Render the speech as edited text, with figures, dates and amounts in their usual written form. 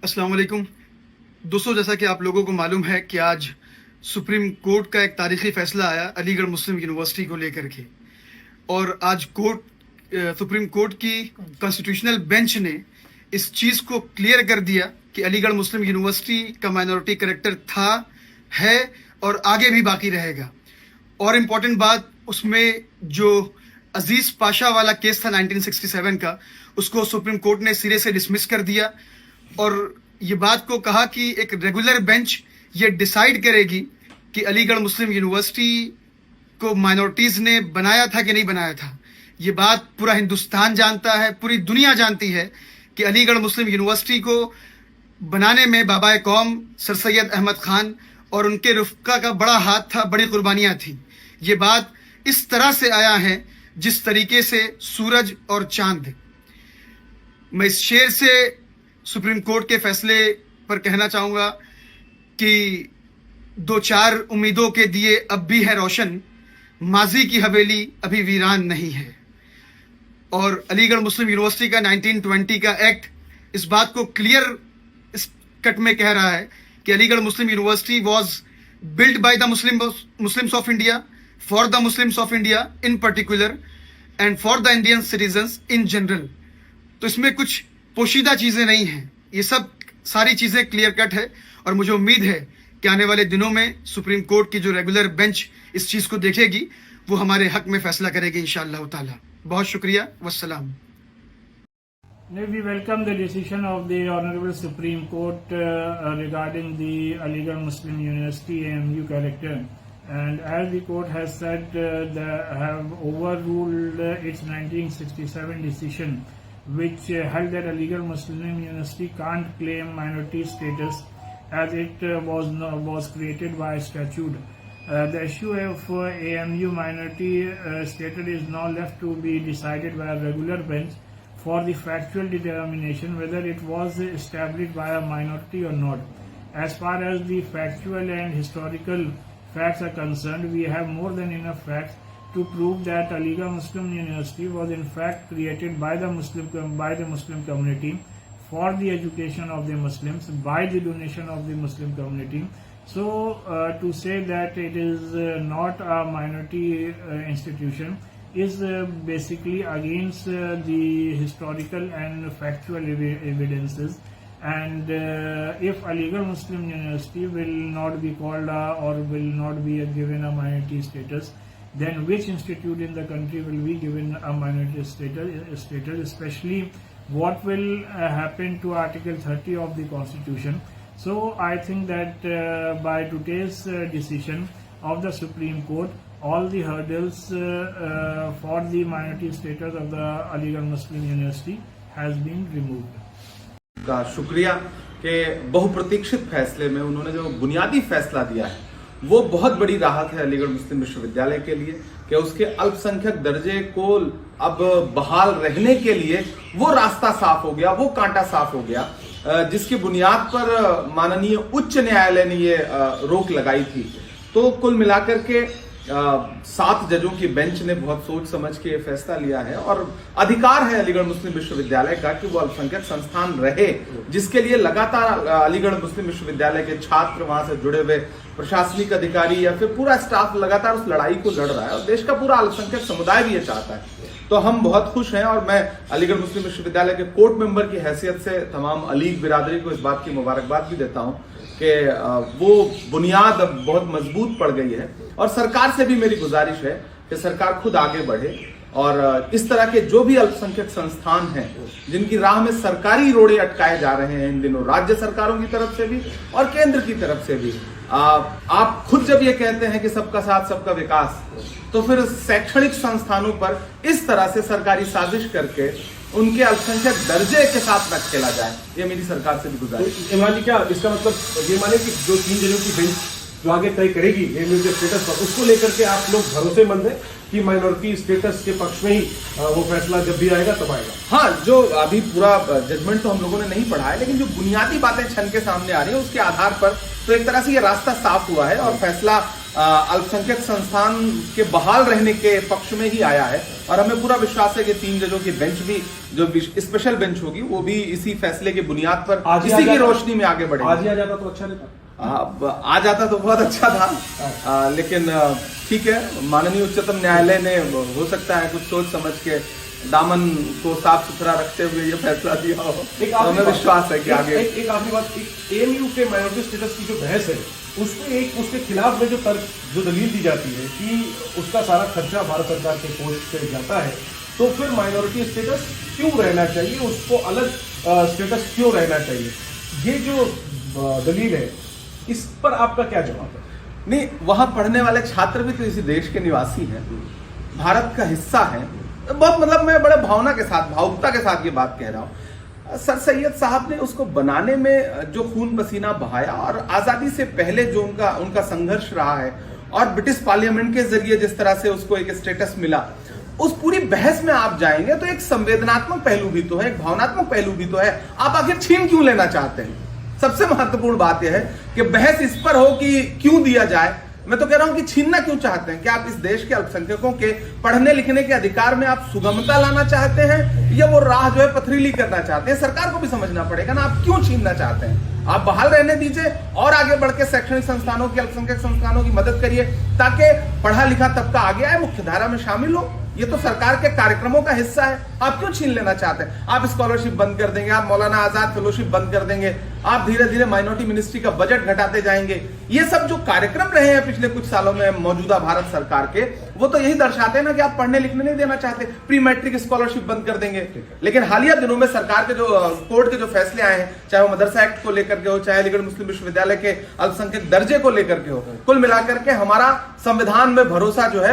अस्सलाम वालेकुम दोस्तों, जैसा कि आप लोगों को मालूम है कि आज सुप्रीम कोर्ट का एक तारीखी फैसला आया अलीगढ़ मुस्लिम यूनिवर्सिटी को लेकर के। और आज सुप्रीम कोर्ट की कॉन्स्टिट्यूशनल बेंच ने इस चीज़ को क्लियर कर दिया कि अलीगढ़ मुस्लिम यूनिवर्सिटी का माइनॉरिटी कैरेक्टर था, है और आगे भी बाकी रहेगा। और इम्पॉर्टेंट बात, उसमें जो अजीज़ पाशा वाला केस था 1967 का, उसको सुप्रीम कोर्ट ने सिरे से डिसमिस कर दिया और ये बात को कहा कि एक रेगुलर बेंच ये डिसाइड करेगी कि अलीगढ़ मुस्लिम यूनिवर्सिटी को माइनॉरिटीज़ ने बनाया था कि नहीं बनाया था। ये बात पूरा हिंदुस्तान जानता है, पूरी दुनिया जानती है कि अलीगढ़ मुस्लिम यूनिवर्सिटी को बनाने में बाबा कौम सर सैयद अहमद खान और उनके रुफ़का का बड़ा हाथ था, बड़ी कुर्बानियाँ थी। ये बात इस तरह से आया है जिस तरीके से सूरज और चांद। मैं इस शेर से सुप्रीम कोर्ट के फैसले पर कहना चाहूँगा कि दो चार उम्मीदों के दिए अब भी है रोशन, माजी की हवेली अभी वीरान नहीं है। और अलीगढ़ मुस्लिम यूनिवर्सिटी का 1920 का एक्ट इस बात को क्लियर इस कट में कह रहा है कि Aligarh Muslim university was build by the Muslims of India, for the Muslims of India in particular and for the Indian citizens in general. तो इसमें कुछ पोशीदा चीज़ें नहीं हैं, ये सब सारी चीज़ें क्लियर कट है। और मुझे उम्मीद है कि आने वाले दिनों में सुप्रीम कोर्ट की जो रेगुलर बेंच इस चीज़ को देखेगी वो हमारे हक में फैसला करेगी इंशाअल्लाह ताला। बहुत शुक्रिया, वस्सलाम। We welcome the decision of the Honorable Supreme Court regarding the Aligarh Muslim University AMU character. And as the court has said, have overruled its 1967 decision, which held that Aligarh Muslim University can't claim minority status as it was created by statute. The issue of AMU minority status is now left to be decided by a regular bench for the factual determination whether it was established by a minority or not. As far as the factual and historical facts are concerned, we have more than enough facts to prove that Aligarh Muslim University was in fact created by the Muslim community for the education of the Muslims by the donation of the Muslim community. So to say that it is not a minority institution is basically against the historical and factual evidences. And if Aligarh Muslim University will not be called or will not be given a minority status, then which institute in the country will be given a minority status, especially what will happen to Article 30 of the Constitution. So I think that by today's decision of the Supreme Court, all the hurdles for the minority status of the Aligarh Muslim University has been removed. का शुक्रिया कि बहुप्रतीक्षित फैसले में उन्होंने जो बुनियादी फैसला दिया है वो बहुत बड़ी राहत है अलीगढ़ मुस्लिम विश्वविद्यालय के लिए कि उसके अल्पसंख्यक दर्जे को अब बहाल रहने के लिए वो रास्ता साफ हो गया, वो कांटा साफ हो गया, जिसकी बुनियाद पर माननीय उच्च न्यायालय ने ये रोक लगाई थी। तो कुल मिलाकर के 7 जजों की बेंच ने बहुत सोच समझ के फैसला लिया है और अधिकार है अलीगढ़ मुस्लिम विश्वविद्यालय का कि वो अल्पसंख्यक संस्थान रहे, जिसके लिए लगातार अलीगढ़ मुस्लिम विश्वविद्यालय के छात्र, वहां से जुड़े हुए प्रशासनिक अधिकारी या फिर पूरा स्टाफ लगातार उस लड़ाई को लड़ रहा है और देश का पूरा अल्पसंख्यक समुदाय भी ये चाहता है। तो हम बहुत खुश हैं और मैं अलीगढ़ मुस्लिम विश्वविद्यालय के कोर्ट मेंबर की हैसियत से तमाम अलीग बिरादरी को इस बात की मुबारकबाद भी देता हूं कि वो बुनियाद अब बहुत मजबूत पड़ गई है। और सरकार से भी मेरी गुजारिश है कि सरकार खुद आगे बढ़े और इस तरह के जो भी अल्पसंख्यक संस्थान हैं जिनकी राह में सरकारी रोड़े अटकाए जा रहे हैं इन दिनों, राज्य सरकारों की तरफ से भी और केंद्र की तरफ से भी, आप खुद जब ये कहते हैं कि सबका साथ सबका विकास, तो फिर शैक्षणिक संस्थानों पर इस तरह से सरकारी साजिश करके उनके अल्पसंख्यक दर्जे के साथ न खेला जाए, ये मेरी सरकार से भी गुजारिश है। इमरान जी, क्या इसका मतलब ये माने कि जो 3 जजों की बेंच जो आगे तय करेगी एमयू के स्टेटस पर, उसको लेकर के आप लोग भरोसेमंद हैं कि माइनॉरिटी स्टेटस के पक्ष में ही वो फैसला जब भी आएगा तब आएगा? हाँ, जो अभी पूरा जजमेंट तो हम लोगों ने नहीं पढ़ा है, लेकिन जो बुनियादी बातें छन के सामने आ रही है उसके आधार पर तो एक तरह से ये रास्ता साफ हुआ है और फैसला अल्पसंख्यक संस्थान के बहाल रहने के पक्ष में ही आया है और हमें पूरा विश्वास है कि 3 जजों की बेंच भी जो स्पेशल बेंच होगी वो भी इसी फैसले की बुनियाद पर इसी की रोशनी में आगे बढ़ेगी। आज ही आ जाता तो अच्छा रहता। आ जाता तो बहुत अच्छा था, लेकिन ठीक है, माननीय उच्चतम न्यायालय ने हो सकता है कुछ सोच समझ के दामन को साफ सुथरा रखते हुए ये फैसला दिया हो। तो हमें विश्वास है कि आगे एक आखिरी बात, एएमयू के माइनॉरिटी स्टेटस की जो बहस है उसके खिलाफ में जो दलील दी जाती है कि उसका सारा खर्चा भारत सरकार के कोष से जाता है, तो फिर माइनॉरिटी स्टेटस क्यों रहना चाहिए, उसको अलग स्टेटस क्यों रहना चाहिए, ये जो दलील है इस पर आपका क्या जवाब है? नहीं, वहां पढ़ने वाले छात्र भी तो इसी देश के निवासी हैं, भारत का हिस्सा है। बहुत मतलब मैं बड़े भावना के साथ, भावुकता के साथ ये बात कह रहा हूं। सर सैयद साहब ने उसको बनाने में जो खून पसीना बहाया और आजादी से पहले जो उनका संघर्ष रहा है और ब्रिटिश पार्लियामेंट के जरिए जिस तरह से उसको एक स्टेटस मिला, उस पूरी बहस में आप जाएंगे तो एक संवेदनात्मक पहलू भी तो है, एक भावनात्मक पहलू भी तो है। आप आखिर छीन क्यों लेना चाहते हैं? सबसे महत्वपूर्ण बात यह है कि बहस इस पर हो कि क्यों दिया जाए। मैं तो कह रहा हूं कि छीनना क्यों चाहते हैं? क्या आप इस देश के अल्पसंख्यकों के पढ़ने लिखने के अधिकार में आप सुगमता लाना चाहते हैं या वो राह जो है पथरीली करना चाहते हैं? सरकार को भी समझना पड़ेगा ना, आप क्यों छीनना चाहते हैं। आप बहाल रहने दीजिए और आगे बढ़ के शैक्षणिक संस्थानों की, अल्पसंख्यक संस्थानों की मदद करिए ताकि पढ़ा लिखा तबका आगे आए, मुख्यधारा में शामिल हो। ये तो सरकार के कार्यक्रमों का हिस्सा है, आप क्यों छीन लेना चाहते हैं? आप स्कॉलरशिप बंद कर देंगे, आप मौलाना आजाद फेलोशिप बंद कर देंगे, आप धीरे धीरे माइनॉरिटी मिनिस्ट्री का बजट घटाते जाएंगे। ये सब जो कार्यक्रम रहे हैं पिछले कुछ सालों में मौजूदा भारत सरकार के, वो तो यही दर्शाते हैं ना कि आप पढ़ने लिखने नहीं देना चाहते। प्री मैट्रिक स्कॉलरशिप बंद कर देंगे। लेकिन हालिया दिनों में सरकार के जो कोर्ट के जो फैसले आए हैं, चाहे वो मदरसा एक्ट को लेकर के हो, चाहे अलीगढ़ मुस्लिम विश्वविद्यालय के अल्पसंख्यक दर्जे को लेकर के हो, कुल मिलाकर के हमारा संविधान में भरोसा जो है